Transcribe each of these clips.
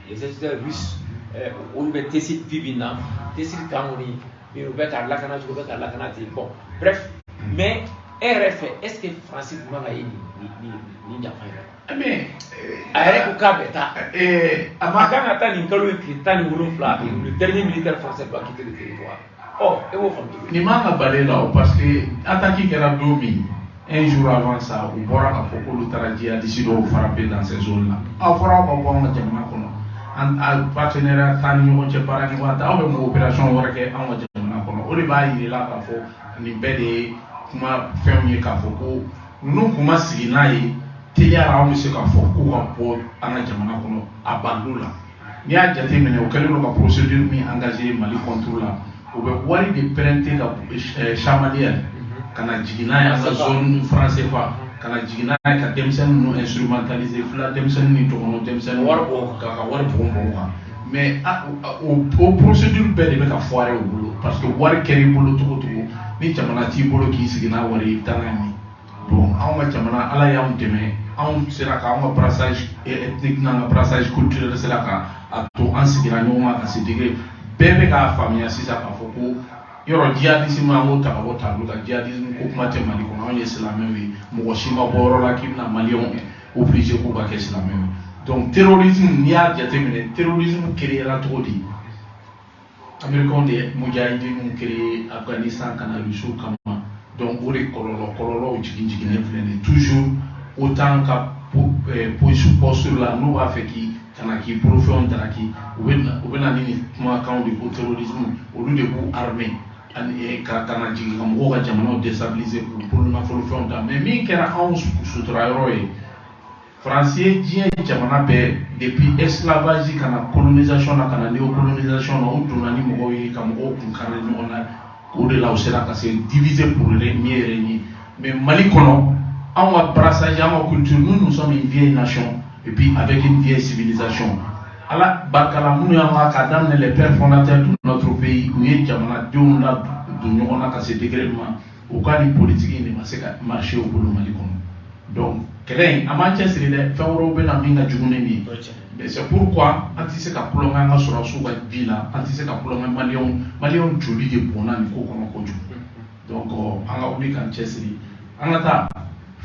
Les étudiants russes olu bɛ tesi bi na tesi kan kɔni u bɛ ka lakana cogo bɛ ka lakana ten bon bref mais e yɛrɛ fɛ est ce que France tun man ka ye nin janfa in mais a yɛrɛ ko k'a bɛ taa a kan ka taa nin kalo ye tile 17 le dernier militaire français doit quitter le territoire e b'o faamu cogo nin man ka bali la parce que attaque kɛra don min un jour avant ça u bɔra k'a fɔ k'olu taara djihadiste dɔw frapper dans ces zones là aw fɔra aw ka bɔ an ka jamana kɔnɔ a partenariat t'an ni ɲɔgɔn cɛ baara ɲɔgɔn ta aw bɛ mun opération wɛrɛ kɛ an ka jamana kɔnɔ o de b'a yirala k'a fɔ nin bɛɛ de ye kuma fɛnw ye k'a fɔ ko ninnu kun ma sigi n'a ye teliya la anw bɛ se k'a fɔ k'u ka bɔ an ka jamana kɔnɔ a bandu la n'i y'a jateminɛ o kɛlen don ka procédure min engagé Mali contre la u bɛ wari de prêter ka chamalière ka na jigin n'a ye an ka zone français quoi ka na jigin n'a ye ka denmisɛnnin ninnu instrumentaliser fila denmisɛnnin ni dɔgɔnɔ denmisɛnnin wari bɔ ka wari bɔn kan mais o procédure bɛɛ de bɛ ka foirer u bolo parce que wari kɛra i bolo cogo cogo ni jamana t'i bolo k'i sigi n'a wari i bɛ taa n'a ye bon anw ka jamana ala y'anw dɛmɛ anw sera ka anw ka brassage ethnique n'an ka brassage culturel sera ka a to an sigira ɲɔgɔn ma ka se degré bɛɛ bɛ k'a faamuya sisan k'a fɔ ko yɔrɔ djihadisme an k'o ta ka bɔ tableau kan djihadisme ko kuma tɛ Mali kɔnɔ anw ye silamɛw ye mɔgɔ si ma bɔ yɔrɔ la k'i bɛna maliyɛnw obligé k'u ka kɛ silamɛw ye donc terrorisme n'i y'a jateminɛ terrorisme créé la cogo di américains de mujahidinw créé Afghanistan ka na Russie kama donc o de kɔlɔlɔw jiginnen filɛ nin ye toujours autant ka position poste la n'u b'a fɛ k'i bolofɛnw daraki u bɛ na ni nin kumakanw de ko terrorisme olu de b'u armé ka na jigin ka mɔgɔw ka jamanaw déstabiliser k'u bolo nafolofɛnw ta mais min kɛra anw sutura yɔrɔ ye France ye diɲɛ jamana bɛɛ depuis esclavage ka na colonisation na ka na néocolonisation na u donna ni mɔgɔw ye ka mɔgɔw kun kari ɲɔgɔn na o de la u sera ka se diviser pour régner ɲɛ mais Mali kɔnɔ anw ka brassage an ka culture nous sommes une vieille nation et puis avec une vieille civilisation ala barikala minnu y'an ka k'a daminɛ les pères fondateurs de notre pays u ye jamanadenw la don ɲɔgɔn na ka se degré ma u ka ni politique de ma se ka marcher u bolo Mali kɔnɔ donc kɛlɛ in an b'an cɛsiri dɛ fɛn wɛrɛw bɛ na min ka jugu ni nin ye mais c'est pourquoi an tɛ se ka kulonkɛ an ka sɔrɔdasiw ka vie la an tɛ se ka kulonkɛ maliyɛnw joli de bɔnna nin ko kɔnɔ kojugu donc an ka wuli k'an cɛsiri an ka taa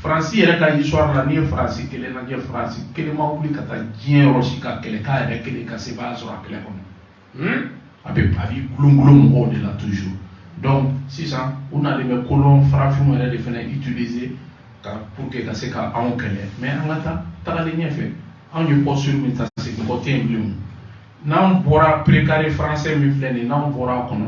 France yɛrɛ ka histoire la n'i ye France kelen lajɛ France kelen ma wuli ka taa diɲɛ yɔrɔ si ka kɛlɛ k'a yɛrɛ kelen ka se b'a sɔrɔ a kɛlɛ kɔnɔ a bɛ gulongulon mɔgɔw de la toujours donc sisan u nalen bɛ kolon farafinw yɛrɛ de fana utiliser pour que ka se ka anw kɛlɛ mais an ka taa tagalen ɲɛfɛ anw ye posture min ta segin kɔ tɛ yen bilen n'an bɔra précaré français min filɛ nin n'anw bɔra a kɔnɔ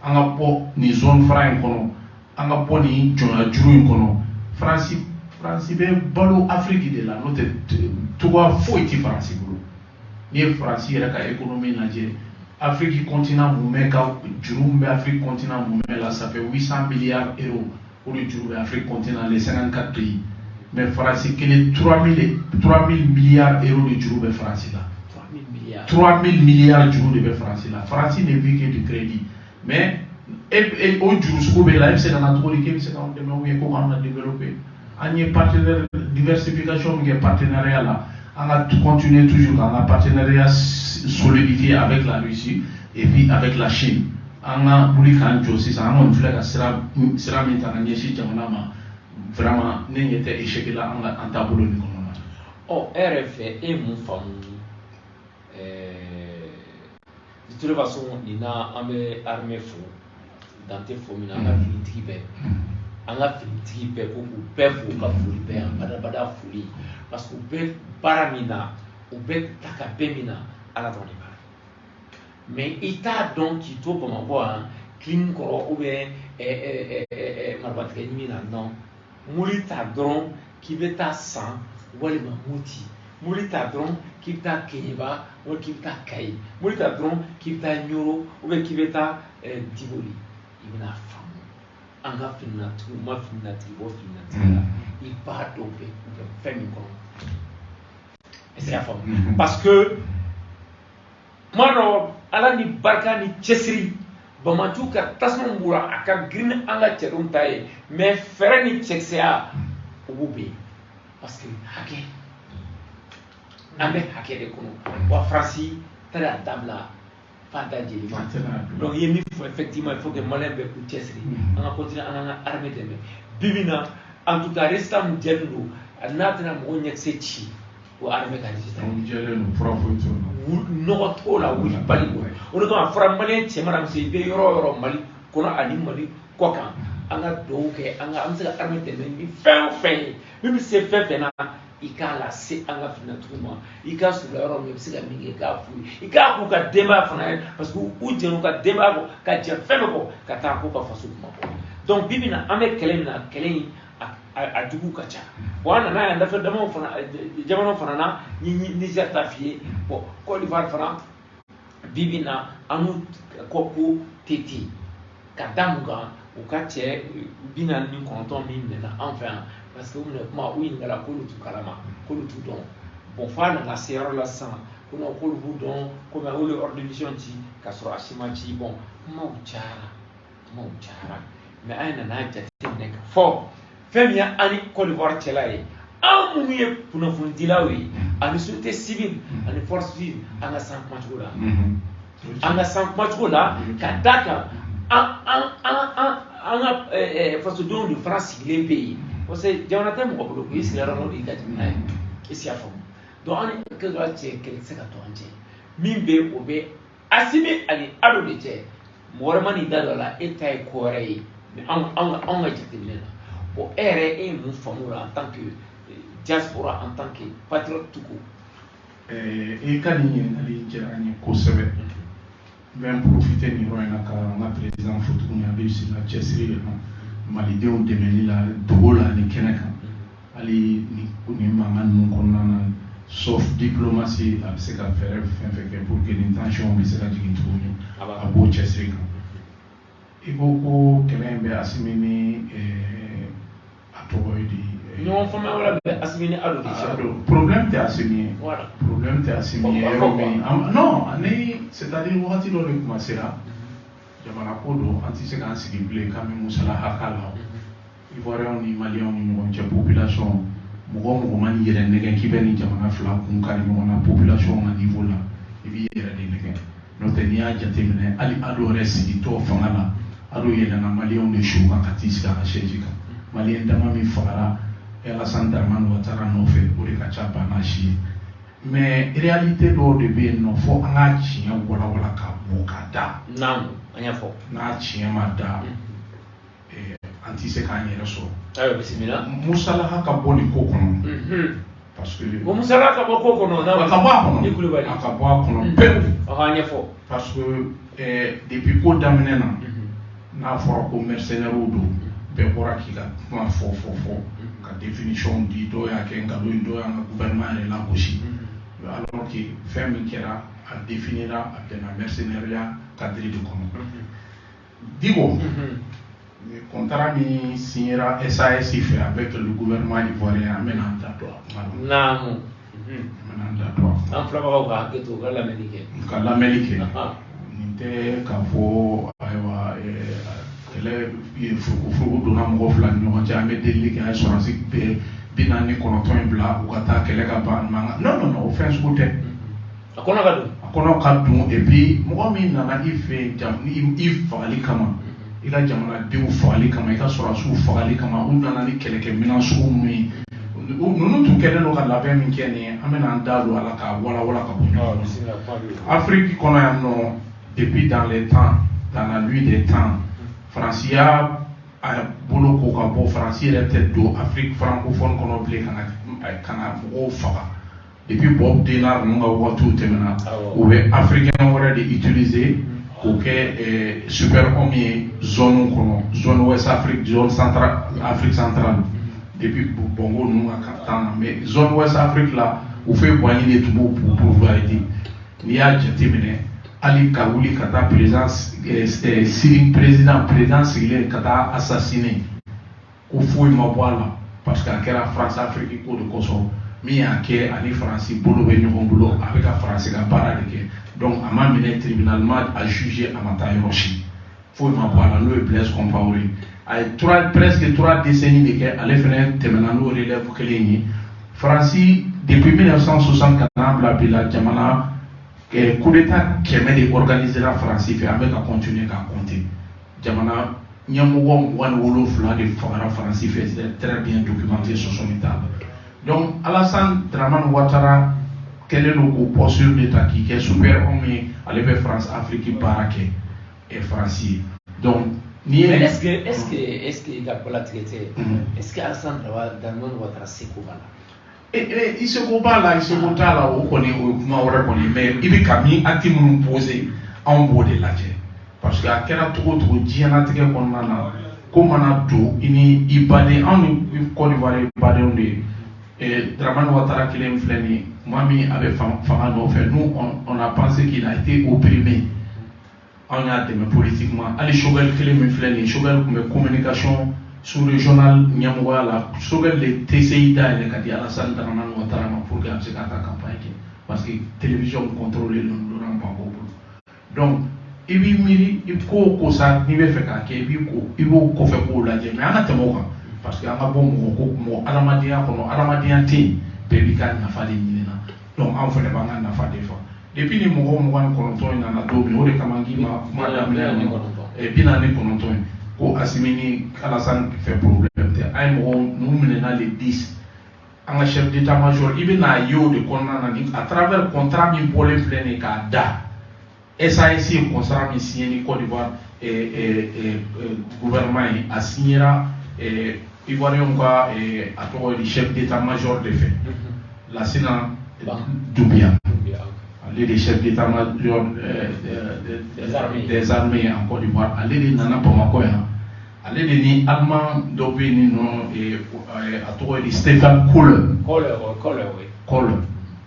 an ka bɔ nin zone franc in kɔnɔ an ka bɔ nin jɔnya juru in kɔnɔ France bɛ balo Afrique de la n'o tɛ cogoya foyi tɛ France bolo n'i ye France yɛrɛ ka économie lajɛ Afrique continent mun bɛ ka juru min bɛ Afrique continent mun bɛ la ça fait 800 milliards euros o de juru bɛ Afrique continent les 54 pays mais France kelen 3000 milliards euros de juru bɛ France la 3000 milliards juru de bɛ France la France ne vit que du crédit mais o juru sugu bɛ la e bɛ se ka na cogo di k'e bɛ se k'anw dɛmɛ ou bien ko k'anw na développer an ye partenaire diversification min kɛ partenariat la an ka continuer toujours k'an ka partenariat solidifier avec la Russie et puis avec la Chine an ka wuli k'an jɔ sisan an kɔni filɛ ka sira min ta ka ɲɛsin jamana ma vraiment ne ɲɛ tɛ échec la an taabolo nin kɔnɔ na. E yɛrɛ fɛ e mun faamu de toute façon nin na an bɛ armée fo dan tɛ fo min na an ka finitigi bɛɛ an ka finitigi bɛɛ ko k'u bɛɛ fo ka foli bɛɛ yan badabada foli parce que u bɛ baara min na u bɛ ta ka bɛɛ min na ala dɔrɔn de b'a dɔn mais i t'a dɔn k'i to bamakɔ yan clinique kɔrɔ ou bien marabatigɛ ɲimi na non mobili ta dɔrɔn k'i bɛ taa san walima moti mobili ta dɔrɔn k'i bɛ taa keɲeba walima k'i bɛ taa kayi mobili ta dɔrɔn k'i bɛ taa ɲoro ou bien k'i bɛ taa diboli i bɛna faamu an ka fininatigiw ma fininatigi bɔ fininatigi la i b'a dɔn u bɛ fɛn min kɔnɔ est-ce que y'a faamu parce que kuma dɔ ala ni barika ni cɛsiri Bamatu ka tasuma b'u la a ka girin an ka cɛdenw ta ye mais fɛɛrɛ ni cɛkisɛya o b'u bɛ yen parce que hakɛ an bɛ hakɛ de kɔnɔ wa Faransi taara a dabila f'a da jeli ma donc i ye min fɔ effectivement il faut que maliyɛn bɛɛ k'u cɛsiri an ka continuer an k'an ka armée dɛmɛ bi bi in na en tout cas résultat min jɛlen don n'a tɛna mɔgɔw ɲɛkisɛ ci o armée ka résultat nɔgɔ t'o la wuli bali o de kama a fɔra maliyɛn cɛ mana muso i bɛ yɔrɔ o yɔrɔ Mali kɔnɔ ani Mali kɔ kan an ka dugawu kɛ an bɛ se ka armée dɛmɛ ni fɛn o fɛn ye min bɛ se fɛn fɛn na i k'a lase an ka finatigiw ma i ka surun yɔrɔ min i bɛ se ka min kɛ i k'a f'u ye i k'a k'u ka denbaya fana ye parce que u jɛn'u ka denbaya kɔ ka jɛ fɛn bɛɛ kɔ ka taa k'u ka faso kuma kɔ donc bi bi in na an bɛ kɛlɛ min na kɛlɛ in a jugu ka ca bon an nana yan dafɛ jamanaw fana na Niger ta f'i ye bon Côte d'Ivoire fana bi bi in na an n'u ko tete ka da mun kan u ka cɛ 49 min minɛna an fɛ yan parce que u minɛ kuma u ɲininkala k'olu t'u kalama k'olu t'u dɔn bon f'a nana se yɔrɔ la sisan ko non k'olu b'u dɔn komi a y'olu ordre de mission ci ka sɔrɔ a si ma ci bon kumaw cayara mais an nana jateminɛ ka fɔ fɛn min y'an ni Côte d'Ivoire cɛla ye an minnu ye kunnafonidilaw ye ani société civile ani force vive an ka san kumacogo la ka da kan an ka fasodenw de fana sigilen bɛ yen parce que jamana tɛ mɔgɔ bolo k'i sigiyɔrɔ dɔ de y'i ka jamana ye i si y'a faamu donc an ni Côte d'Ivoire cɛ kɛlɛ tɛ se ka to an cɛ min bɛ o bɛ Assimi ani Ado de cɛ mɔgɔ wɛrɛ ma n'i da don a la e ta ye ko wɛrɛ ye mais anw ka jateminɛ na bon e yɛrɛ e ye mun faamu la en tant que diaspora en tant que patriote tout court i ka nin ɲininkali diyara n ye kosɛbɛ n bɛ n profiter nin yɔrɔ in na ka n ka président fo tuguni a bɛ se ka cɛsiri de ma malidenw dɛmɛli la dogo la ni kɛnɛ kan hali ni mankan ninnu kɔnɔna na sauf diplomatie a bɛ se ka fɛɛrɛ fɛn fɛn kɛ pour que nin tension bɛ se ka jigin tuguni a b'o cɛsiri kan i ko ko kɛlɛ in bɛ Assimi ni a tɔgɔ ye di ɲɔgɔn faamuya wɛrɛ bɛ Assimi ni Ado de cɛ problème tɛ Assimi ye voilà problème tɛ Assimi ye yɔrɔ min non ni c'est-à-dire wagati dɔ de kuma sera jamana ko don an tɛ se k'an sigi bilen k'an bɛ musala haka la Ivoiriyɛnw ni Maliyɛnw ni ɲɔgɔn cɛ population mɔgɔ ma n'i yɛrɛ nɛgɛ k'i bɛ nin jamana fila kun kari ɲɔgɔn na population ka niveau la i b'i yɛrɛ de nɛgɛ n'o tɛ n'i y'a jateminɛ hali Ado yɛrɛ sigitɔ fanga la Ado yɛlɛnna Maliyɛnw de su kan ka t'i sigi a ka chaise kan Maliyɛn dama min fagara Alassane Dramane Ouattara nɔfɛ o de ka ca ba n'a si ye mais réalité dɔw de bɛ yen nɔ fo an k'a tiɲɛ walawala ka bɔ ka da an y'a fɔ n'a tiɲɛ ma da an tɛ se k'an yɛrɛ sɔrɔ ayiwa bisimila musalaha ka bɔ nin ko kɔnɔ parce que musalaha ka bɔ ko kɔnɔ a ka bɔ a kɔnɔ a ka bɔ a kɔnɔ pewu an ɲɛfɔ parce que depuis ko daminɛ na n'a fɔra ko mercenaires don bɛɛ bɔra k'i ka kuma fɔ ka définition di dɔw y'a kɛ nkalon ye dɔw y'an ka gouvernement yɛrɛ lagosi alors que fɛn min kɛra a définira a bɛnna mercenariat cadre de kɔnɔ Diko contrat min signera SAS fɛ avec le gouvernement ivoirien an bɛna an da don a kuma la an bɛna an da don a kuma an filabagaw ka hakɛ to u ka lamɛnni kɛ nin tɛ k'a fɔ ayiwa kɛlɛ furugufurugu donna mɔgɔ fila ni ɲɔgɔn cɛ an bɛ delili kɛ an ye sɔrɔdasi bɛɛ 49 in bila u ka taa kɛlɛ ka ban non o fɛn sugu tɛ a kɔnɔ ka dun et puis mɔgɔ min nana i fɛ i fagali kama i ka jamanadenw fagali kama i ka sɔrɔdasiw fagali kama u nana ni kɛlɛkɛminɛn sugu minnu ye ninnu tun kɛlen don ka labɛn min kɛ nin ye an bɛna an da don a la k'a walawala ka bɔ ɲɔgɔn kɔnɔ Afrique kɔnɔ yan nɔ depuis dans la nuit des temps Faransi y'a a bolo ko ka bɔ France yɛrɛ tɛ don Afrique francophone kɔnɔ bilen kana mɔgɔw faga depuis Bob Denard ninnu ka waatiw tɛmɛna u bɛ africain wɛrɛ de utiliser k'o kɛ super homme ye zone kɔnɔ zone West Afrique zone centrale Afrique centrale depuis Bongo ninnu ka temps na mais zone West Afrique la u fɛ Boigny de tun b'o pouvoir n'i y'a jateminɛ hali ka wuli ka taa président sigilen ka taa assassiné ko foyi ma bɔ a la parce que a kɛra France Afrique ko de kosɔn min y'a kɛ ani Faransi bolo bɛ ɲɔgɔn bolo a bɛ ka Faransi ka baara de kɛ donc a ma minɛ tribunal ma a jugé a ma taa yɔrɔ si foyi ma bɔ a la n'o ye Blaise Compaoré a ye presque 3 décennies de kɛ ale fɛnɛ tɛmɛna n'o relève kelen ye Faransi depuis 1960 ka n'a bila bi la jamana coup d'état kɛmɛ de organisera Faransi fɛ an bɛ ka continuer k'a compter jamana ɲɛmɔgɔ 27 de fagara Faransi fɛ c'est très bien documenté sɔsɔli t'a la donc Alassane Dramane Ouattara kɛlen don k'o posture de ta k'i kɛ super homme ye ale bɛ France Afrique baara kɛ Faransi ye donc ni mais est-ce que ka balatigɛ tɛ est-ce que Alassane Dramane Ouattara seko b'a la i seko b'a la i seko t'a la o kɔni o ye kuma wɛrɛ kɔni mais i bɛ ka min acte minnu poser anw b'o de lajɛ parce que a kɛra cogo o cogo diɲɛlatigɛ kɔnɔna na ko mana don i ni i baden anw ni Côte d'Ivoire ye badenw de ye Dramane Ouattara kelen filɛ nin ye tuma min a bɛ fanga nɔfɛ nous on a pensé qu'il a été opprimé anw y'a dɛmɛ politiquement hali Choguel kelen min filɛ nin ye Choguel tun bɛ communication sous-régional ɲɛmɔgɔya la Choguel de TCI dayɛlɛ ka di Alassane Dramane Ouattara ma pour que a bɛ se ka taa campagne kɛ parce que télévision contrôlée don Laurent Gbagbo bolo donc i b'i miiri i ko o ko sa n'i bɛ fɛ k'a kɛ i b'o kɔfɛ k'o lajɛ mais an ka tɛmɛ o kan parce que an ka bɔ mɔgɔ adamadenya kɔnɔ adamadenya tɛ yen bɛɛ b'i ka nafa de ɲini na donc anw fɛnɛ b'an ka nafa de fɔ depuis ni mɔgɔ 29 in nana don min o de kama k'i ma kuma daminɛ ni 49 in ko Assimi ni Alassane fɛ problème tɛ an ye mɔgɔ n'u minɛna les 10 an ka chef d'état-major i bɛ n'a ye o de kɔnɔna na ni à travers contrat min bɔlen filɛ nin ye k'a da SAS ye contrat min signé ni Côte d'Ivoire gouvernement ye a signera Ivoiriens ka a tɔgɔ ye chef d'état-major de fɛ Lassina Doumbia ale de chef d'état-major des armées en Côte d'Ivoire ale de nana Bamako yan ale de ni allemand dɔ bɛ yen nɔ a tɔgɔ ye Stéphane Kohler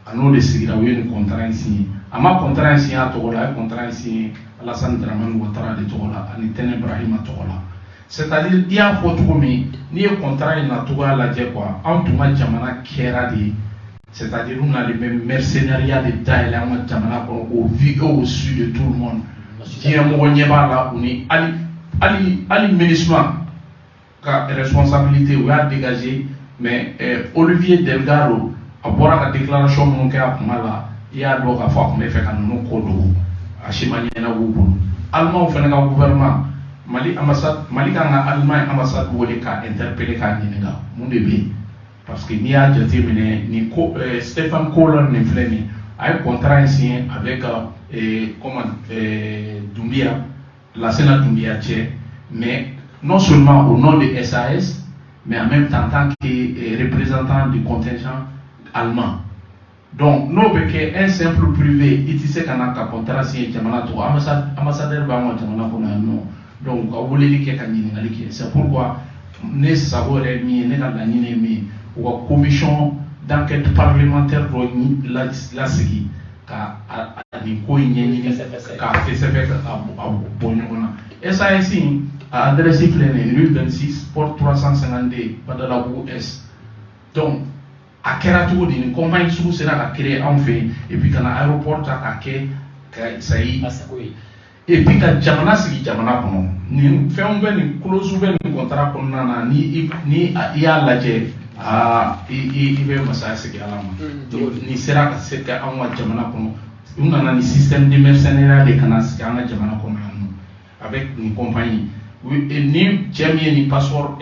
a n'o de sigira u ye nin contrat in signé a ma contrat in signé a tɔgɔ la a ye contrat in signé Alassane Dramane Ouattara de tɔgɔ la ani Tɛnɛ Ibrahima tɔgɔ la c'est-à-dire i y'a fɔ cogo min n'i ye contrat in na cogoya lajɛ quoi anw tun ka jamana kɛra de c'est-à-dire u n'ale bɛ mercenariat de dayɛlɛ an ka jamana kɔnɔ au vu et au su de tout le monde diɲɛ mɔgɔ ɲɛ b'a la u ni hali MINUSMA ka responsabilité u y'a dégager mais Olivier Delgado a bɔra ka déclaration minnu kɛ a kuma la i y'a dɔn k'a fɔ a tun bɛ fɛ ka ninnu ko dogo a si ma ɲɛna b'u bolo Allemand fɛnɛ ka gouvernement Mali kan ka Allemagne ambassade wele k'a interpeller k'a ɲininka mun de bɛ yen parce que n'i y'a jateminɛ nin ko Stéphane Kohler nin filɛ nin a ye contrat in signé avec Doumbia Lassina Doumbia cɛ mais non seulement au nom de SAS mais en même temps en tant que représentant du contingent allemand donc n'o bɛ kɛ un simple privé i tɛ se ka na ka contrat signé jamana tɔgɔ ambassadeur b'an ka jamana kɔnɔ yan nɔ donc ka weleli kɛ ka ɲininkali kɛ c'est pourquoi ne sago yɛrɛ min ye ne ka laɲini ye min ye u ka commission d'enquête parlementaire dɔ lasigi ka nin ko in ɲɛɲini k'a fɛsɛfɛ ka bɔ ɲɔgɔn na SAS a adresse filɛ nin ye rue 26 porte 352 Badalabugu Est donc a kɛra cogo di nin compagnie sugu sera ka créer anw fɛ yen et puis ka na aéroport ta k'a kɛ ka sayi et puis ka jamana sigi jamana kɔnɔ nin fɛnw bɛ nin clause bɛ nin contrat kɔnɔna na ni i y'a lajɛ i bɛ masaya sigi ala ma ni sera ka se kɛ anw ka jamana kɔnɔ u nana ni système de mercenariat de kana sigi an ka jamana kɔnɔ yan nɔ avec nin compagnie ni cɛ min ye nin passeport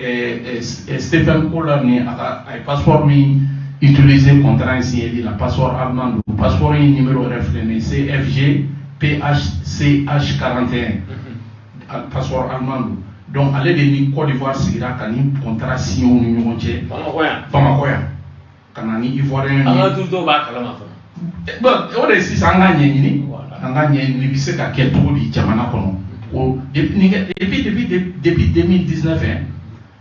Stéphane Kohler ni a ye passeport min utiliser contrat in signé la passeport allemand do passeport in numéro yɛrɛ filɛ nin CFG PHCH 41 passeport allemand do Donc, aller de Côte d'Ivoire, c'est là qu'il y a un contrat signé au niveau de Bamakoya. Quand on est Ivoirien. Bon, on est ici, ça a gagné. On a gagné, c'est qu'à quel tour il y a depuis 2019,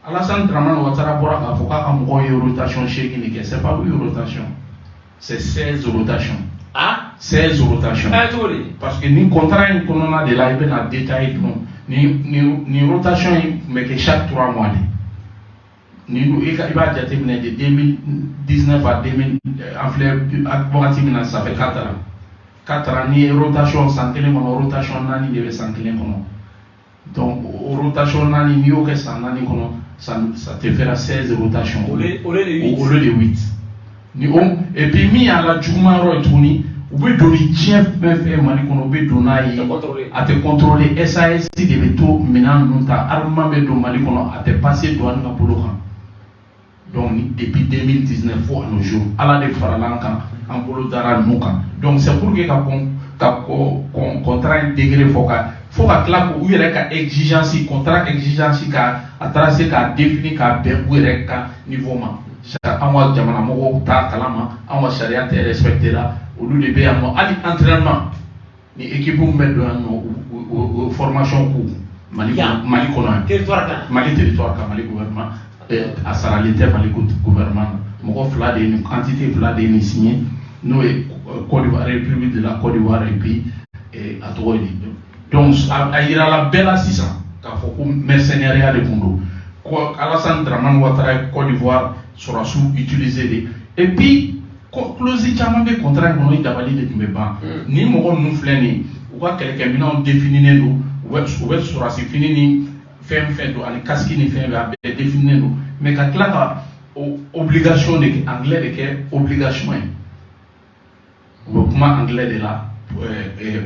Alassane Dramane Ouattara Bora a fait une rotation chez Guinée. C'est pas une rotation, c'est 16 rotations. Ah 16 rotations. Parce que nous contrats qu'on a de là, il y a des détails. Ni rotation, mais que chaque 3 mois. Nous, il va déterminer de 2019 à 2000, ça fait 4 ans. 4 ans, ni rotation, sans clé, rotation, ni de sans clé. Donc, rotation, ni au que ça, ça te fera 16 rotations au lieu de 8. Et puis, mis à la Djoumaro et Touni, vous pouvez donner tiens, à te contrôler. SAS, des métaux, maintenant, nous avons armé de Malikono à te passer douane à Polokan. Donc, depuis 2019, à nos jours, à la Faralanka, en Polodara, Nouka. Donc, c'est pour que le contrat intégré, il faut que la exigence, contrat exigence, à tracer, à définir, à définir, niveau. Awa jamana mogo ta kalama awa sharia te respectera olu de be amo ali entraînement ni équipe met dans formation coup Mali kono territoire ka Mali gouvernement à saralité Mali gouvernement mogo fla de une quantité fla de ni signé nous Côte d'Ivoire République de la Côte d'Ivoire et puis à Togo donc a ira la belle assistance ka fo mercenariat de Kondo Alassane Dramane Ouattara Côte d'Ivoire sera sous-utilisé. Et puis, clause de contrat qu'on a d'abali de Tumeba. Ni mon nous flâner, ou quelqu'un maintenant définir nous, ou sera fini ni fait de aller casquer ni fait définir nous. Mais quand là, obligation de anglais de obligation. Le comment anglais de là,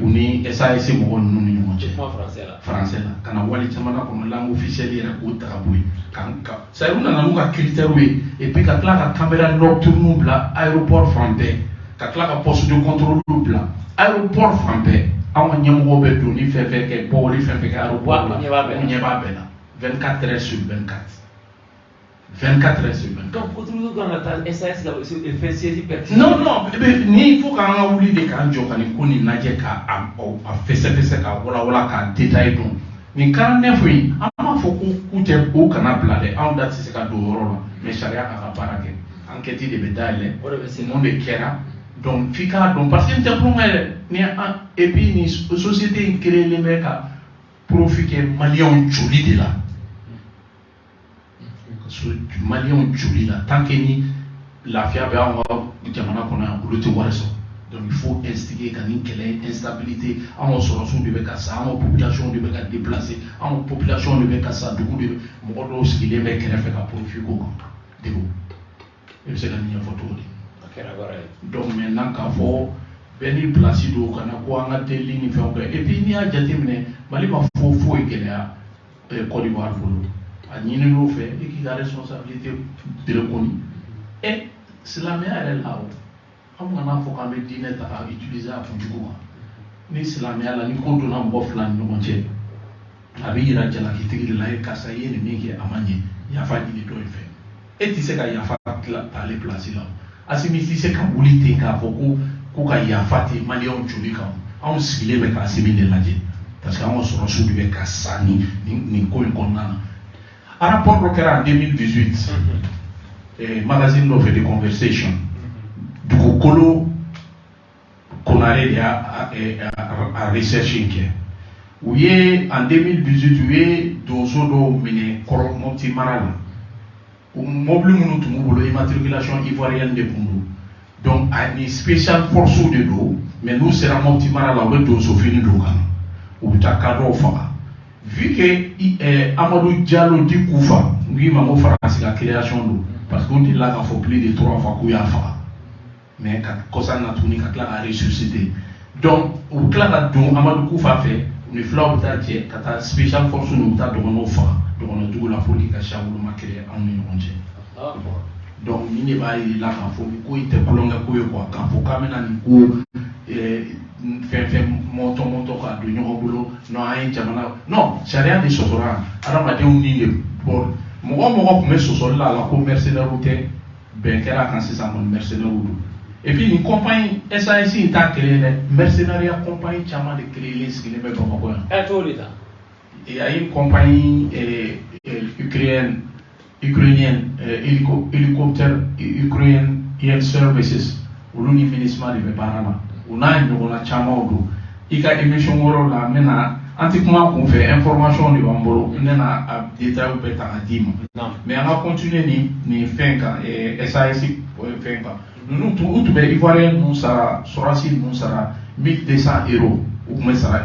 on est SAS mon nous ni français là. Quand on voit les chamana comme langue officielle il y a un tabou. Ça on a un critère et puis quand la caméra nocturne bla aéroport frappé quand la poste de contrôle bla aéroport frappé on y a mo be do ni fait que pour les faire que aéroport on y va bela 24 heures sur 24 24 heures sur 24 donc pour tout dans la SAS fait saisir personne non ni faut qu'on oublie de quand jo kan ko ni naje ka a fesse ka wala ka détail donc ni 49 oui ama fo ku te ko kana blade on date c'est ka do rolo mais sharia ka barake enquête de bétail c'est non de kera donc fika donc parce que te plomé ni et puis ni société créer les mecs profiter malien joli de là malien joli là tant que ni la fiable on jamana kona ko te waraso donc il faut instiguer quelle instabilité en solution de Bekassa en population de Bekassa déplacée en population de Bekassa du coup de modo ce qu'il est mais qui fait pour figo de go et c'est la mienne photo donc maintenant quand faut venir placer do kana ko anga te ligne fait et puis ni a jatemne mali ma fo et qu'elle a Côte d'Ivoire pour a ni nous fait et qui a responsabilité de le connaître et c'est la meilleure là on a faut qu'on ait dîner à utiliser à fond du coup ni silamia la ni ko dona mbo flan no monche abi ira jala kitigi la e kasa yene mingi amanye ya fa di do ife et tu sais ka ya fa ta les placer là asimi si c'est ka wulite ka foko ko ka ya fati mali on chuli ka on sigile be ka asimi de la je parce que on se retrouve be ka sani ni ko nana a rapport au en 2018 magazine no fait des conversations du coup Kolo Konare a recherché oui en 2018 oui dozo do mine koro moti marala mobile munu tumu bolo immatriculation ivoirienne de Koundou donc a une spéciale force de do mais nous sera moti marala we dozo fini do kan ou ta kado fa vu que Amadou Diallo di Koufa oui mamo France la création do parce qu'on dit là qu'il faut plus de 3 fois kouya fa mais quand ça n'a tourné quand là a ressuscité donc au clair donc Amadou Koufa fait une fleur de tiers quand la spéciale force nous t'a donné nos fa donc on a tout la politique à chaboulou ma créé en union donc il n'est pas là quand faut ko ite kolonga ko quoi quand faut quand même fɛn mɔntɔ ka don ɲɔgɔn bolo non an ye jamana non sariya de sɔsɔra adamadenw ni de bɔ mɔgɔ tun bɛ sɔsɔli la ko mercenaires tɛ bɛn kɛra kan sisan kɔni mercenaires don et puis nin compagnie SAS in t'a kelen dɛ mercenariat compagnie caman de créé sigilen bɛ Bamakɔ yan. T'o de ta. Il y a une compagnie ukrainienne hélicoptère Ukrainian Services olu ni MINUSMA de bɛ baara la u n'a ɲɔgɔnna camanw don i ka émission wɛrɛw la n bɛna an tɛ kuma kun fɛ information de b'an bolo n bɛna a détails bɛɛ ta ka d'i ma mais an ka continuer nin fɛn kan SAS fɛn kan ninnu u tun bɛ ivoirien ninnu sara sɔrɔdasi ninnu sara 1200 euros u tun bɛ sara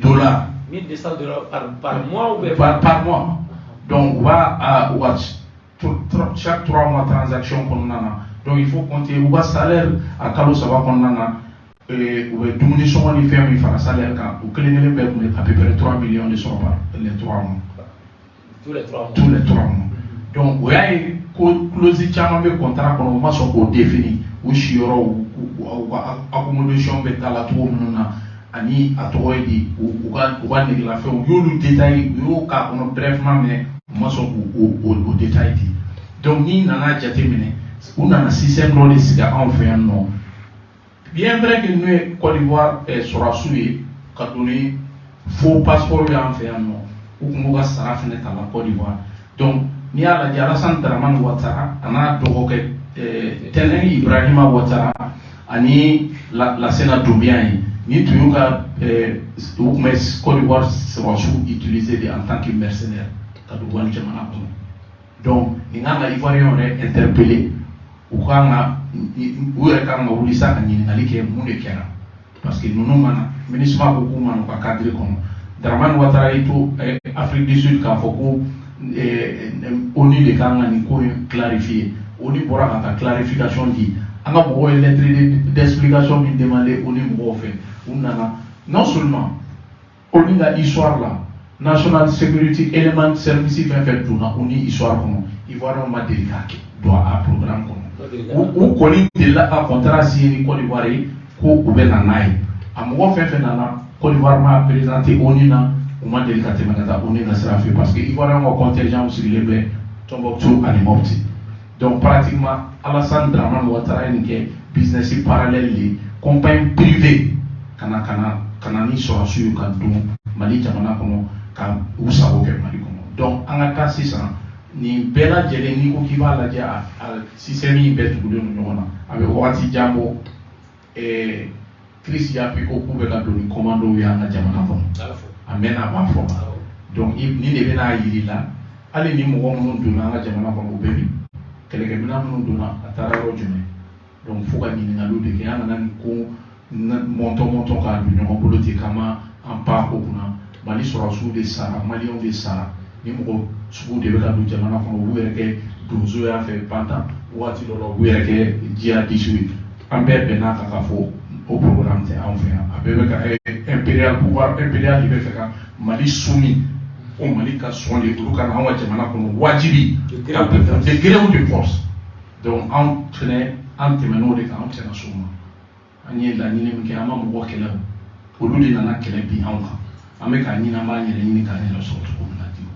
dollars. 1200 $ par mois ou bien par mois. Donc on va chaque 3 mois transaction kɔnɔna na. Donc il faut compter ou va salaire à kalo saba kɔnɔna na ou bɛ dumuni sɔngɔ ni fɛn min fara salaire kan u kelen bɛɛ kun bɛ à peu près 3 millions de sɔrɔ par les 3 mois. Tous les 3 mois. Tous les 3 mois. Donc o y'a ye ko clause caman bɛ contrat kɔnɔ u ma sɔn k'o définir u siyɔrɔ u ka accommodation bɛ taa la cogo minnu na. Ani a tɔgɔ ye di u ka negelafɛnw u y'olu détail u y'o k'a kɔnɔ brèvement mais u ma sɔn k'o détail di donc n'i nana jateminɛ u nana système dɔ de sigi anw fɛ yan nɔ bien vrai que n'o ye Côte d'Ivoire sɔrɔdasiw ye ka don ni faux passeport y'an fɛ yan nɔ u tun b'u ka sara fɛnɛ ta la Côte d'Ivoire donc n'i y'a lajɛ Alassane Dramane Ouattara a n'a dɔgɔkɛ Tɛnɛn Ibrahima Ouattara ani Lassana Doumbia ye ni tun y'u ka u tun bɛ Côte d'Ivoire sɔrɔdasiw utiliser de en tant que mercenaire ka don wali jamana kɔnɔ donc nin kan ka ivoirien yɛrɛ interpeller u yɛrɛ kan ka wuli sa ka ɲininkali kɛ mun de kɛra parce que ninnu mana MINUSMA ko k'u mana u ka cadre kɔnɔ Dramane Ouattara y'i to Afrique du Sud k'a fɔ ko ONU de kan ka nin ko in clarifier ONU bɔra ka taa clarification di an ka mɔgɔw ye lettre d'explication min demandé ONU mɔgɔw fɛ u nana non seulement ONU ka histoire la national security element service fɛn fɛn donna ONU histoire kɔnɔ ivoirien ma deli k'a kɛ don a programme kɔnɔ u kɔni delila ka contrat signé ni Côte d'Ivoire ye ko u bɛ na n'a ye a mɔgɔ fɛn fɛn nana Côte d'Ivoire ma présenté ONU na u ma deli ka tɛmɛ ka taa ONU ka sira fɛ parce que ivoirien ka contingent sigilen bɛ Tombouctou ani Mopti donc pratiquement Alassane Dramane Ouattara ye nin kɛ business parallèle de compagnie privée kana ni sɔrɔdasiw ye ka don Mali jamana kɔnɔ ka u sago kɛ Mali kɔnɔ donc an ka taa sisan nin bɛɛ lajɛlen n'i ko k'i b'a lajɛ a système in bɛɛ tugulen don ɲɔgɔn na a bɛ wagati jan bɔ Chris Yapi ko k'u bɛ ka don ni commandow ye an ka jamana kɔnɔ a mɛnna a b'a fɔ donc nin de bɛna yir'i la hali ni mɔgɔ minnu donna an ka jamana kɔnɔ u bɛ bi kɛlɛkɛminɛn minnu donna a taara yɔrɔ jumɛn donc fo ka ɲininkaliw de kɛ an kana nin ko mɔntɔn k'a don ɲɔgɔn bolo ten k'an ma an pan o kunna Mali sɔrɔdasiw de sara maliyɛnw de sara ni mɔgɔ sugu de bɛ ka don jamana kɔnɔ u b'u yɛrɛ kɛ donsoya fɛ pantan waati dɔ la u b'u yɛrɛ kɛ jihadistes ye an bɛɛ bɛnna kan k'a fɔ o programme tɛ anw fɛ yan a bɛɛ bɛ ka impérial pouvoir impérial de bɛ fɛ ka Mali soumis o Mali ka sɔn de olu ka na anw ka jamana kɔnɔ wajibi de gré ou de force donc anw fɛnɛ an tɛmɛn'o de kan anw tɛna s'o ma an ye laɲini min kɛ an ma mɔgɔ kɛlɛ olu de nana kɛlɛ bin anw kan an bɛ k'a ɲini an b'a yɛrɛ ɲini k'an yɛrɛ sɔrɔ cogo min na ten.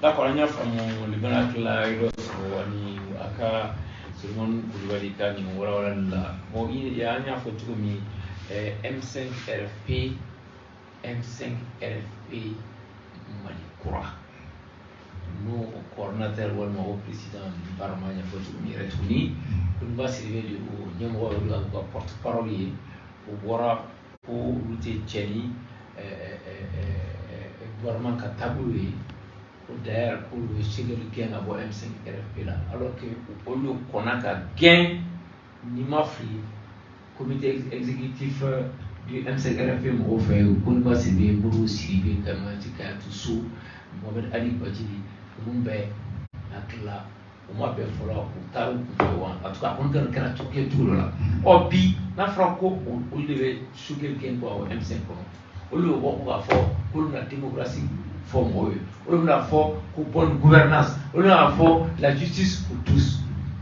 D'accord, an y'a faamu Libana tila yɔrɔ sɔrɔ ani a ka Sulemani Kulibali ka nin walawalali la bon an y'a fɔ cogo min M5 RFP Mali kura n'o coordinateur walima o président baara ma ɲɛfɔ cogo min yɛrɛ tuguni Koniba Sidibe de o ɲɛmɔgɔ y'olu ka porte parole ye o bɔra ko olu tɛ cɛ ni gouvernement ka taabolo ye ko d'ailleurs k'olu ye segeli gɛn ka bɔ M5 RFP la alors que olu kɔnna ka gɛn n'i ma fili comité exécutif du M5 RFP mɔgɔw fɛ Koniba Sidibe Modibo Sidibe Kamati Kayatu Sow Mohamed Ali Badjili ninnu bɛɛ hakili la u ma bɛn fɔlɔ u taara u kun fɛ wa en tout cas a kɔni kɛra cogo dɔ la ɔ bi n'a fɔra ko olu de bɛ sugeli gɛn bɔ o M5 kɔnɔ olu bɛ bɔ ko k'a fɔ k'olu bɛna démocratie fɔ mɔgɔw ye olu bɛna fɔ ko bonne gouvernance olu bɛna fɔ la justice pour tous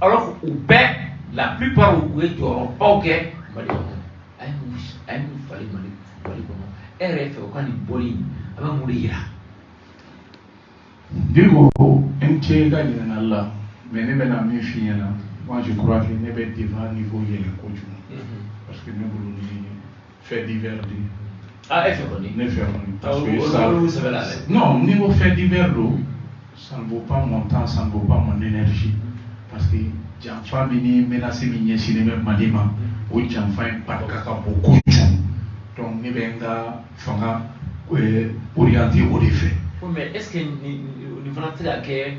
alors que u bɛɛ la plupart u ye jɔyɔrɔbaw kɛ Mali kɔnɔ a ye mun falen Mali kɔnɔ e yɛrɛ fɛ o ka nin bɔli a bɛ mun de yira. Digo n cɛ ka ɲininkali la mais ne bɛna min f'i ɲɛna moi je crois que ne bɛ débat niveau yɛlɛ kojugu parce que ne bolo ni fait divers de. Ah, e fɛ kɔni. Ne fɛ kɔni parce que ça non niveau fait divers do ça ne vaut pas mon temps, ça ne vaut pas mon énergie parce que janfa min ni menace min ɲɛsinnen bɛ Mali ma o janfa in barika ka bon kojugu donc ne bɛ n ka fanga orienté o de fɛ. Mais est-ce que nin fana tɛ se ka kɛ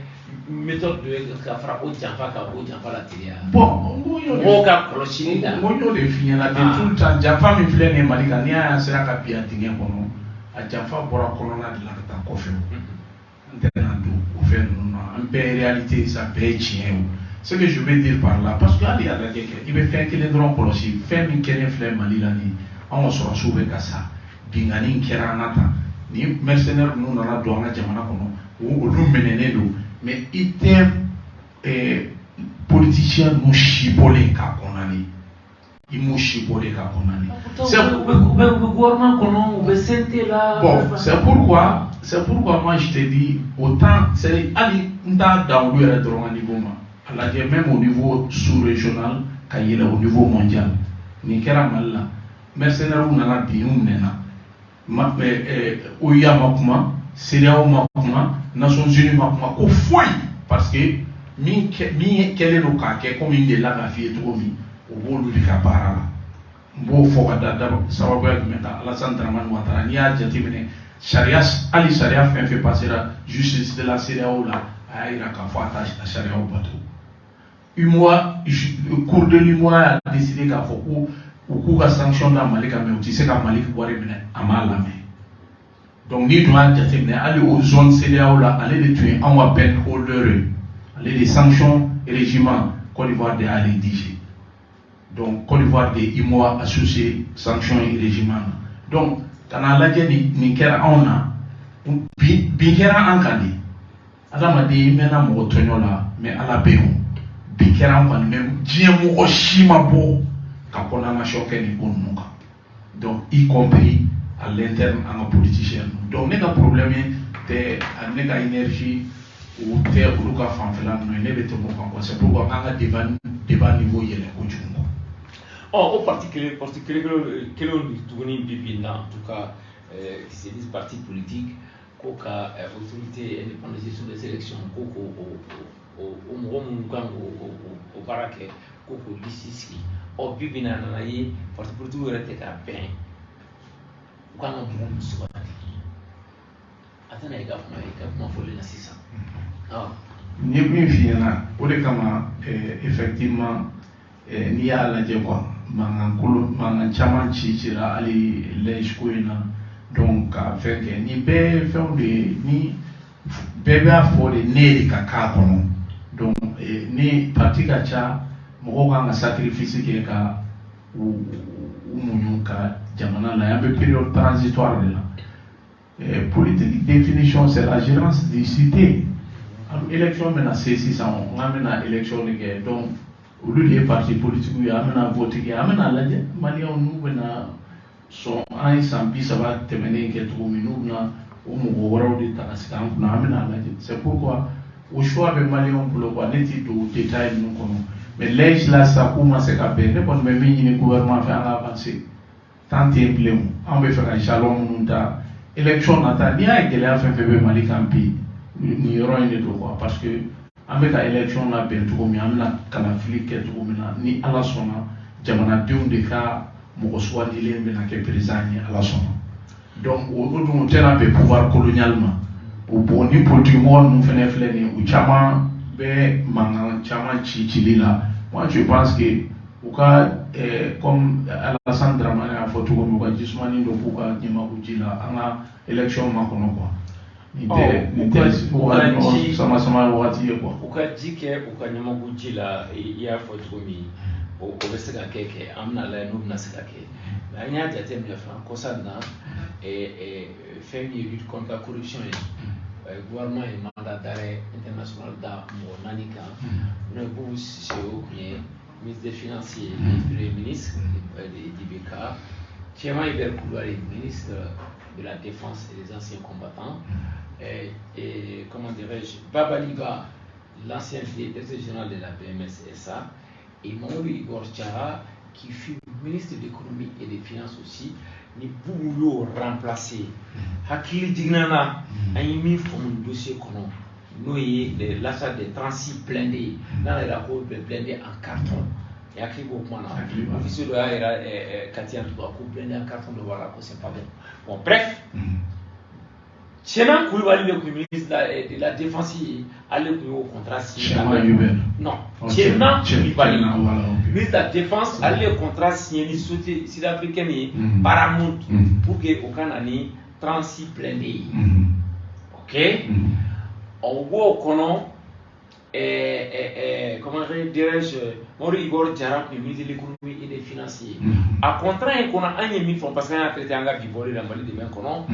méthode dɔ ye ka fara o janfa kan o janfa la teliya. Bon mɔgɔw ka kɔlɔsili la. N ko y'o de f'i ɲɛna de tout le temps janfa min filɛ nin ye Mali kan n'i y'a sera ka bin a dingɛ kɔnɔ a janfa bɔra kɔnɔna de la ka taa kɔfɛ o n tɛna don o fɛn ninnu na an bɛɛ réalité sa bɛɛ ye tiɲɛ ye o. Ce que je veux dire par là parce que hali a lajɛ kɛ i bɛ fɛn kelen dɔrɔn kɔlɔsi fɛn min kɛlen filɛ Mali la nin anw ka sɔrɔsiw bɛ ka sa binkanni kɛra an na tan ni mercenaires ninnu nana don an ka jamana kɔnɔ olu minɛnen don mais i tɛ politicien ninnu si bɔlen k'a kɔnɔna i m'u si bɔlen k'a kɔnɔna. U bɛ gouvernement kɔnɔ u bɛ CNT la. Bon c'est pourquoi moi je te dis autant c'est hali n t'a dan olu yɛrɛ dɔrɔn ka niveau ma a lajɛ même au niveau sous-régional ka yɛlɛ au niveau mondial nin kɛra Mali la mercenaires nana bin u minɛna. OUA ma kuma, CEDEAO ma kuma, Nations Unies ma kuma ko foyi parce que min kɛlen don k'a kɛ komi n delila k'a f'i ye cogo min o b'olu de ka baara la n b'o fɔ ka da sababuya jumɛn kan Alassane Dramane Ouattara n'i y'a jateminɛ hali sariya fɛn fɛn passera justice de la CEDEAO la a y'a yira k'a fɔ a t'a sariyaw bato cour de l'UMOA a décidé k'a fɔ ko u k'u ka sanction da Mali kan mais u tɛ se ka Mali wari minɛ a m'a lamɛn donc n'i dun y'a jateminɛ hali o zone CEDEAO la ale de tun ye anw ka peine holder ye ale de sanction régiment Côte d'Ivoire de y'a rédigé donc Côte d'Ivoire de UMOA associé sanction régiment na donc ka n'a lajɛ nin kɛra anw na bin kɛra an kan de adamaden i mɛnna mɔgɔ tɔɲɔ la mais Ala bɛ yen bin kɛra an kan mais diɲɛ mɔgɔ si ma bɔ ka condamnation kɛ nin ko ninnu kan donc y compris à l'interne an ka politicien donc ne ka problème tɛ ne ka énergie o tɛ olu ka fanfɛla ninnu ye ne bɛ tɛmɛ o kan quoi c'est pourquoi an ka débat niveau yɛlɛ kojugu quoi. O parti kelenw tuguni bi na en tout cas qui se disent parti politique ko ka autorité indépendante sur les élections ko o mɔgɔ minnu kan o baara kɛ ko k'o liste sigi bi na nana ye parti politique yɛrɛ tɛ ka bɛn u kan ka mɔgɔ min sugandi a tɛna i ka kuma fɔli la sisan. N ye min f'i ɲɛna o de kama effectivement n'i y'a lajɛ quoi mankan caman cira hali lège ko in na donc ka fɛn kɛ ni bɛɛ ye fɛnw de ye ni bɛɛ b'a fɔ de ne de ka k'a kɔnɔ donc ni parti ka ca mɔgɔw kan ka sacrifice kɛ ka u muɲu ka jamana la an bɛ période transitoire de la politique définition c'est la gérance des cités élection bɛna se sisan an bɛna élection de kɛ donc olu de ye parti politique ye an bɛna vote kɛ an bɛna lajɛ maliyɛnw n'u bɛna sɔn an ye san 30 tɛmɛnen kɛ cogo min n'u bɛna o mɔgɔ wɛrɛw de ta ka sigi an kunna an bɛna lajɛ c'est pourquoi o choix bɛ maliyɛnw bolo quoi ne ti don détail ninnu kɔnɔ mais lège la sisan k'u ma se ka bɛn ne kɔni bɛ min ɲini gouvernement fɛ an ka avancer temps tɛ yen bilen o an bɛ fɛ ka jalon minnu ta élection nata n'i y'a ye gɛlɛya fɛn fɛn bɛ Mali kan bi nin yɔrɔ in de don quoi parce que an bɛ ka élection labɛn cogo min an bɛna kalafili kɛ cogo min na ni Ala sɔnna jamanadenw de ka mɔgɔ sugandilen bɛna kɛ président ye Ala sɔnna donc o dun tɛna bɛn pouvoir colonial ma o bon ni politique mɔgɔ ninnu fɛnɛ filɛ nin ye u caman bɛ mankan caman cili la moi je pense que u ka comme Alassane Dramane y'a fɔ cogo min u ka jisumani dɔ k'u ka ɲɛmakuji la an ka élection makɔnɔ quoi. sama wagati ye quoi. U ka ji kɛ u ka ɲɛmaku ji la i y'a fɔ cogo min o bɛ se ka kɛ an bɛna lajɛ n'u bɛna se ka kɛ mais an y'a jateminɛ fana kɔsa na fɛn min ye lutte contre la corruption ye gouvernement ye mandat d'arrêt international da mɔgɔ 4 kan n'o ye Boubou Cissé o tun ye ministre des Finances et Premier ministre d'IBK, Tchema Iber Koulibaly, ministre de la Défense et des anciens combattants, et comment dirais-je, Babaliba, l'ancien directeur général de la BMS-SA, et Mamadou Igor Tchara, qui fut ministre de l'économie et des finances aussi, ni Bouboulo remplacé. Hakili Dignana a mis un dossier kono. Nous l'achat de 36 blindés dans les rapports blindés en carton. Et à qui vous prenez l'officier de l'ARA Katia Toubakou blindé en carton de voilà que c'est pas bon. Bon, bref. Tchema Koulibaly, le ministre de la Défense, allait au contrat signé. Non, Tchema Koulibaly, ministre de la Défense, allait au contrat signé les sociétés sud-africaines Paramount pour que au Canada 36 blindés. Ok? On voit au Conon, comment dirais-je, Maurice Igor Djara, le ministre de l'économie et des finances. À contrat, on a 1 000 francs parce qu'on a traité un gars qui volait dans le Mali de bien Conon.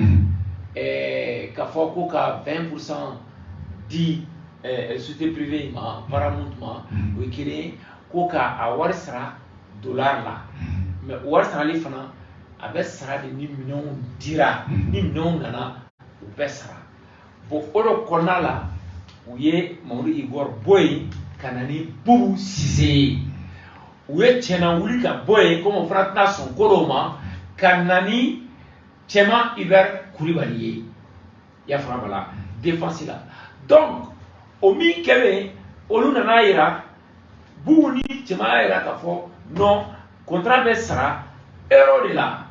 Qu'à fois qu'à 20% dit société privée, Paramount, ou qu'il est qu'à Warsara dollar là. Mais Warsara les fana, avec sera de 10 millions d'ira, 10 millions d'ana, ou baissera. Pour eux, qu'on a là, où y est mon Igor Boy, Kanani Boubou Sissé, où est Tchena Oulika Boy, comme on fera son Koroma, Kanani Tchema Iber Koulibaly. Il y a voilà, défense là. Donc, au mi kebe, au lunana ira, Bouni Tchema ira kafo, non, contrat sera, euro de là,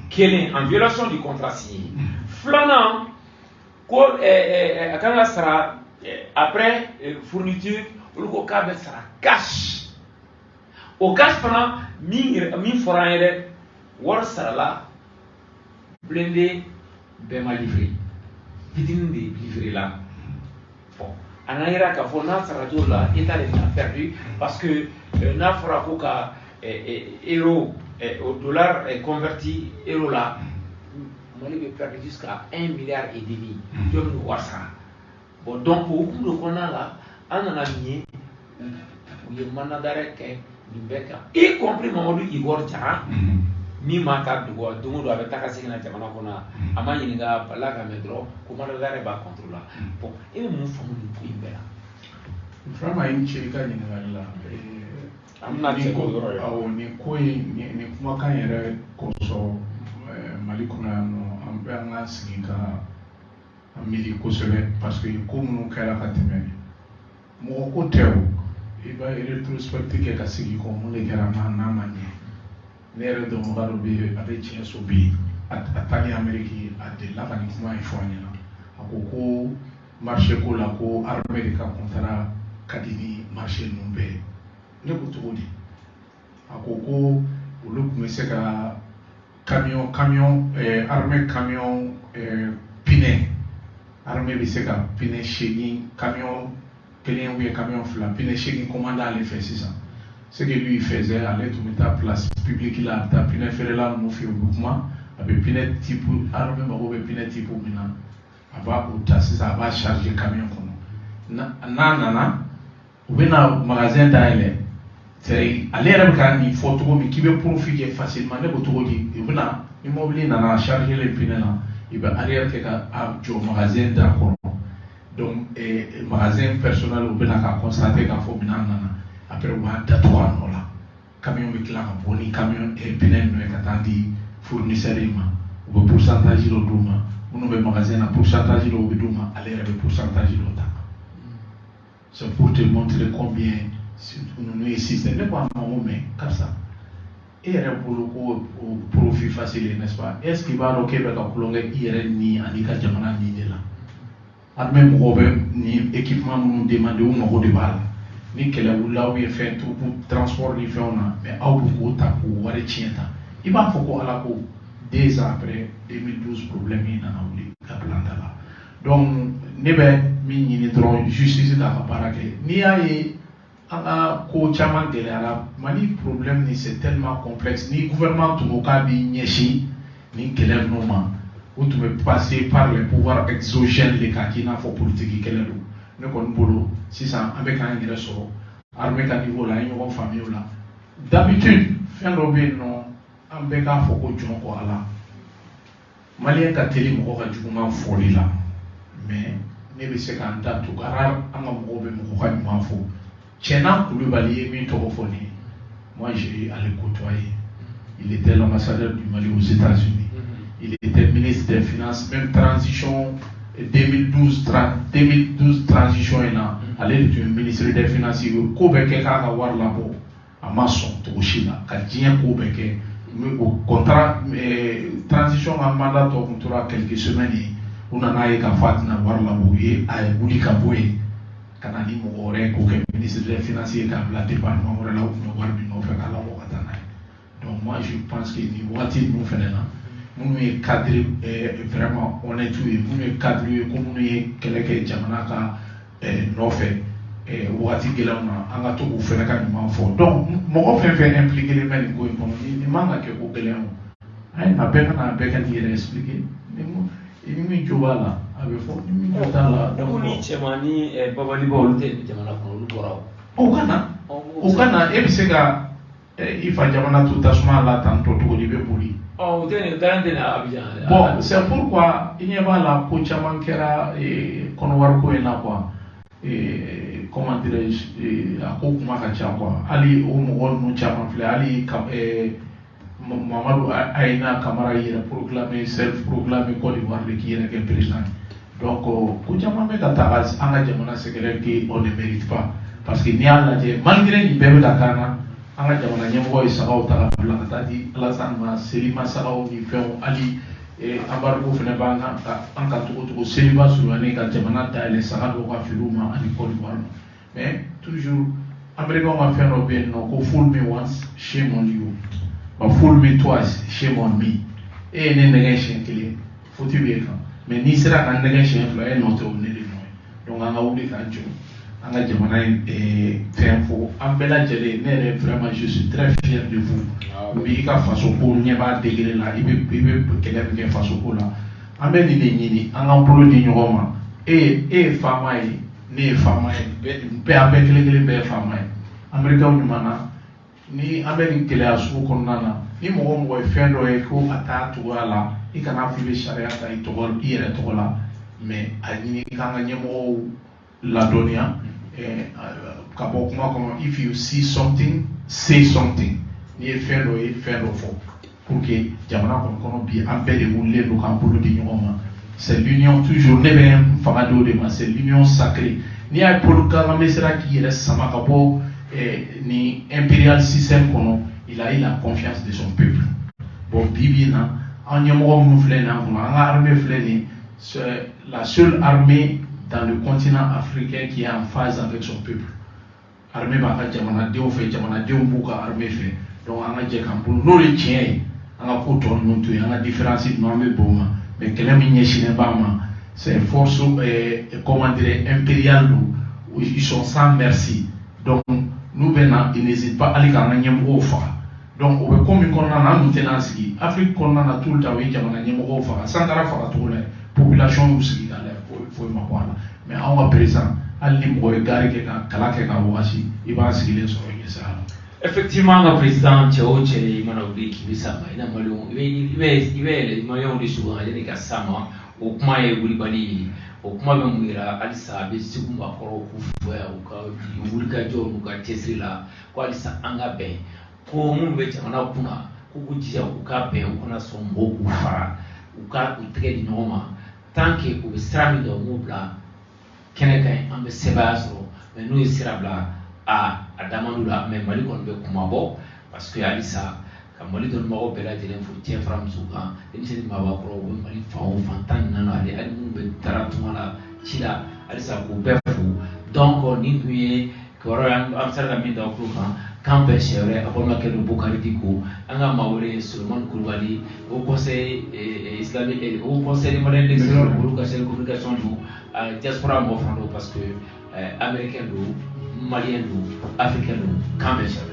qu'elle est en violation du contrat signé. Flanant, quand sera après fourniture, le câble sera cash. Au cash pendant 1000 francs, war sera là, blindé, ben mal livré. Vidine de livré là. Bon, en Aïra, quand on a sera tout là, État est perdu parce que n'a fera qu'à euro au dollar converti euro là. Mali peut perdre jusqu'à 1,5 milliard de voir ça. Bon, donc pour beaucoup de qu'on a là, on en a mis où il y a un mandat d'arrêt y compris Mamadou Igor Djara, mi mandat de quoi, donc on doit être cassé dans le Jamana qu'on a, à Maïniga, là, à Medro, comment le d'arrêt va contrôler. Bon, et mon femme de Pouimbela. Vraiment, il y a une chose là. Amna Tcheko, ni kuma kan yɛrɛ kɔsɔ Mali kɔnɔ yan nɔ an bɛ an ka sigi ka an miiri kosɛbɛ parce que ko minnu kɛra ka tɛmɛ mɔgɔ ko tɛ o i b'a rétrospective kɛ ka sigi kɔ mun de kɛra n'a ma ɲɛ ne yɛrɛ dɔnbaga dɔ bɛ yen a bɛ tiɲɛ so bi a taali Amérique a delila ka nin kuma in fɔ an ɲɛna a ko marché ko la ko armée de ka contrat ka di ni marché ninnu bɛɛ ye. Ne ko cogo di a ko olu tun bɛ se ka armée camion pinɛ armée bɛ se ka pinɛ 8 camion kelen ou bien camion fila pinɛ 8 commandé ale fɛ sisan ce que lui faisait ale tun bɛ taa place publique la a bɛ taa pinɛ feerela ninnu fɛ yen u bɛ kuma a bɛ pinɛ type armée mago bɛ pinɛ type min na a b'a o ta sisan a b'a charger camion kɔnɔ n'a nana u bɛ na magasin dayɛlɛ. Ale yɛrɛ bɛ ka nin fɔ cogo min k'i bɛ profit kɛ facilement ne ko cogo di i bɛna ni mobili nana charger le pinɛ na i bɛ arrière kɛ ka jɔ magasin da kɔrɔ donc magasin personnel u bɛna ka constater k'a fɔ minɛn nana après u b'a datugu a nɔ la camion bɛ tila ka bɔ ni camion pinɛ ninnu ye ka taa di fournisseur ma u bɛ pourcentage dɔ d'u ma minnu bɛ magasin na pourcentage dɔw bɛ d'u ma ale yɛrɛ bɛ pourcentage dɔ ta c'est pour te montrer combien nous est système ne pas mais comme ça et il bolo ko profit facile n'est-ce pas est-ce qu'il va loquer avec un colonge IRN ni andika jamana ni de la même problème ni équipement nous demander ou mako de balle ni kele wula ou fait tout pour transport ni fait on a mais au beaucoup ta ko wari tienta il va faut ko ala ko 2 ans après 2012 problème ina na wuli ka planta là donc ne be mi ni trop justice da ka parake ni ay ko caman gɛlɛyara Mali problème ni c'est tellement complexe ni gouvernement tun ko k'a b'i ɲɛsin ni kɛlɛ ninnu ma o tun bɛ passer par les pouvoirs exogènes de k'a k'i n'a fɔ politique kɛlɛ don ne kɔni bolo sisan an bɛ k'an yɛrɛ sɔrɔ armée ka niveau la ɲɔgɔn faamuya o la d'habitude fɛn dɔ bɛ yen nɔ an bɛɛ k'a fɔ ko jɔn ko ala maliyɛn ka teli mɔgɔ ka juguman fɔli la mais ne bɛ se k'an da to ara an ka mɔgɔw bɛ mɔgɔ ka ɲuman fɔ Tiɲɛna Kulibali ye min tɔgɔ fɔ nin ye moi j'ai allé côtoyer il était l'ambassadeur du Mali aux États-Unis il était ministre des Finances même transition 2012 transition in na ale de tun ye ministre des Finances ye ko bɛɛ kɛ k'a ka wari labɔ a ma sɔn cogo si la ka diɲɛ ko bɛɛ kɛ o contrat transition ka mandat tɔ tun tora quelques semaines ye u nana ye k'a fɔ a tɛna wari labɔ u ye a ye wuli ka bɔ yen ka na ni mɔgɔ wɛrɛ k'o kɛ ministre des Finances ye k'a bila département wɛrɛ la u tun bɛ wari min nɔfɛ k'a labɔ ka taa n'a ye donc moi je pense que nin waati ninnu fɛnɛ na minnu ye cadre vraiment honnête ye minnu ye cadre ye ko minnu ye kɛlɛ kɛ jamana ka nɔfɛ wagati gɛlɛnw na an ka to k'u fɛnɛ ka ɲuman fɔ donc mɔgɔ fɛn fɛn impliqué len bɛ nin ko in kɔnɔ nin man ka kɛ ko gɛlɛn o a ye na bɛɛ ka na bɛɛ ka n'i yɛrɛ expliquer ni min jo b'a la a bɛ fɔ ni min jo t'a la donc ni cɛman ni babaliba olu tɛ jamana kɔnɔ olu bɔra o ka na e bɛ se ka i fa jamana to tasuma la tan tɔ cogo di i bɛ boli o tɛ nin garan tɛ na Abidjan bon c'est pourquoi i ɲɛ b'a la ko caman kɛra kɔnɔwari ko in na quoi comment dirais-je a ko kuma ka ca quoi hali o mɔgɔ ninnu caman filɛ hali Mamadu Aina Camara yɛrɛ proclamé self proclamé Côte d'Ivoire de k'i yɛrɛ kɛ président donc ko caman bɛ ka taa an ka jamana sɛgɛrɛ que on ne mérite pas parce que n'i y'a lajɛ malgré nin bɛɛ bɛ ka k'an na an ka jamana ɲɛmɔgɔ ye sagaw ta ka bila ka taa di Alassane ma Selima sagaw ni fɛnw hali embargo fɛnɛ b'an kan an ka togo Seliba Suruɲane ka jamana dayɛlɛ saga dɔw ka feere u ma ani Côte d'Ivoire mais toujours américains ka fɛn dɔ bɛ yen nɔ ko fool me once shame on you but fool me twice shame on me e ye ne nɛgɛ siɲɛ kelen foti b'e kan mais n'i sera ka nɛgɛ siɲɛ fila e nɔ tɛ o ne de nɔ ye donc an ka wuli k'an jɔ an ka jamana in fɛn fɔ an bɛɛ lajɛlen ne yɛrɛ vraiment je suis très fier de vous i ka faso ko ɲɛ b'a degré la i bɛ kɛlɛ min kɛ faso ko la an bɛ nin de ɲini an k'an bolo di ɲɔgɔn ma e ye faama ye ne ye faama ye bɛɛ an bɛɛ kelen kelen bɛɛ ye faama ye américains ɲuman na ni an bɛ nin gɛlɛya sugu kɔnɔna na ni mɔgɔ mɔgɔ ye fɛn dɔ ye ko a t'a cogoya la i kana fɔ i bɛ sariya ta i yɛrɛ tɔgɔ la mais a ɲini i k'an ka ɲɛmɔgɔw ladɔnniya ka bɔ kuma kɔnɔ if you see something say something n'i ye fɛn dɔ ye fɛn dɔ fɔ pour que jamana kɔnɔ bi an bɛɛ de wulilen don k'an bolo di ɲɔgɔn ma c'est l'union toujours ne bɛ n fanga d'o de ma c'est l'union sacrée n'i y'a ye Paul Kagame sera k'i yɛrɛ sama ka bɔ ni impérial système kɔnɔ il a eu la confiance de son peuple bon bi na an ɲɛmɔgɔ minnu filɛ nin an kunna an ka armée filɛ nin c'est la seule armée dans le continent africain qui est en phase avec son peuple armée b'a ka jamanadenw fɛ jamanadenw b'u ka armée fɛ donc an ka jɛ k'an bolo n'o ye tiɲɛ ye an ka ko tɔ ninnu to yen an ka différence ninnu an bɛ bɛn o ma mais kɛlɛ min ɲɛsinnen b'a ma c'est force comment dire impériale don ils sont sans merci donc n'u bɛ na ils n'hésitent pas hali k'an ka ɲɛmɔgɔw faga donc o bɛ ko min kɔnɔna na an tun tɛna sigi Afrique kɔnɔna na tout le temps o ye jamana ɲɛmɔgɔw faga Sankara faga cogo la population y'u sigi ka lajɛ foyi ma bɔ a la mais anw ka président hali ni mɔgɔ ye gari kɛ ka kala kɛ ka wagasi i b'a sigilen sɔrɔ i ɲɛ sira la. Effectivement, le président cɛ o cɛ i mana wuli k'i bɛ sama i na maliyɛnw i bɛ yɛlɛ maliyɛnw de souvent yanni ka sama o kuma ye wulibali ye o kuma bɛ mun yira halisa a bɛ segu makɔrɔw k'u fɛ u ka wulikajɔw n'u ka cɛsiri la ko halisa an ka bɛn ko minnu bɛ jamana kunna k'u k'u jija u ka bɛn u kana sɔn mɔgɔw k'u fara u ka u tɛgɛ di ɲɔgɔn ma tant que u bɛ sira min kan u m'u bila kɛnɛ kan an bɛ sɛbɛya sɔrɔ mais n'u ye sira bila a damanu la mais Mali kɔni bɛ kuma bɔ parce que halisa ka Mali dɔnnibagaw bɛɛ lajɛlen fo cɛ fara muso kan denmisɛnnin maabakɔrɔw u bɛ Mali fan o fan tan ni naani hali minnu bɛ taara tuma la ci la halisa k'u bɛɛ fo donc nin tun ye kibaruya ye an sera ka min da o tulo kan k'an bɛɛ siɲɛ wɛrɛ a balimakɛ don Bukari Diko an ka maa wɛrɛ Solomani Kulubali au conseil islamique au conseil malien d'excellence olu ka chaîne communication don diaspora mɔgɔ fana don parce que américain don malien don africain don k'an bɛɛ siɲɛ wɛrɛ